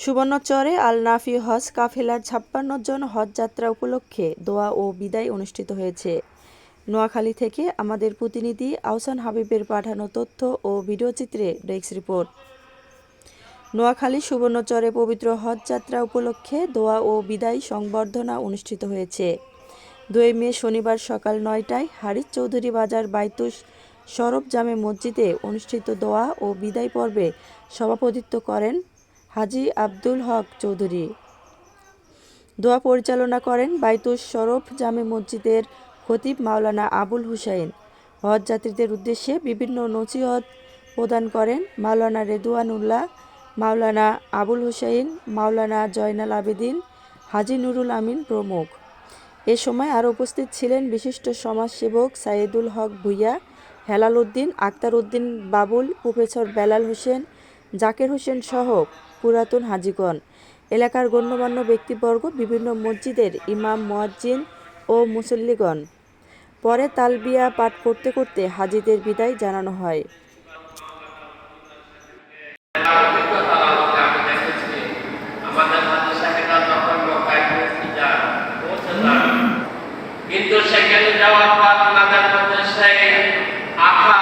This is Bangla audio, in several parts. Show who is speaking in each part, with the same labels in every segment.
Speaker 1: সুবর্ণচরে আল নাফি হজ কাফেলার ৫৬ জন হজ যাত্রা উপলক্ষে দোয়া ও বিদায় অনুষ্ঠিত হয়েছে। নোয়াখালী থেকে আমাদের প্রতিনিধি আহসান হাবিবের পাঠানো তথ্য ও ভিডিওচিত্রে ডেস্ক রিপোর্ট। নোয়াখালী সুবর্ণচরে পবিত্র হজ যাত্রা উপলক্ষে দোয়া ও বিদায় সংবর্ধনা অনুষ্ঠিত হয়েছে। ২ মে শনিবার সকাল ৯টায় হারিস চৌধুরী বাজার বাইতুস শরফ জামে মসজিদে অনুষ্ঠিত দোয়া ও বিদায় পর্বে সভাপতিত্ব করেন হাজী আব্দুল হক চৌধুরী। দোয়া পরিচালনা করেন বাইতুস শরফ জামে মসজিদের খতিব মাওলানা আবুল হুসাইন। হজ যাত্রীদের উদ্দেশ্যে বিভিন্ন নসিহত প্রদান করেন মাওলানা রেদওয়ানুল্লাহ, মাওলানা আবুল হুসাইন, মাওলানা জয়নাল আবেদিন, হাজী নুরুল আমিন প্রমুখ। এ সময় আরও উপস্থিত ছিলেন বিশিষ্ট সমাজসেবক সাইদুল হক ভূঁইয়া, হেলাল উদ্দিন, আক্তার উদ্দিন বাবুল, প্রফেসর বেলাল হোসেন, জাকের হোসেন সহ পুরাতন হাজীগণ, এলাকার গণ্যমান্য ব্যক্তিবর্গ, বিভিন্ন মসজিদের ইমাম, মুয়াজ্জিন ও মুসল্লিগণ। পরে তালবিয়া পাঠ করতে করতে হাজীদের বিদায় জানানো হয়।
Speaker 2: কিন্তু সেখানে যাওয়ার পর আমাদের মধ্যে সেই আশা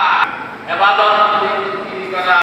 Speaker 2: ইবাদত করা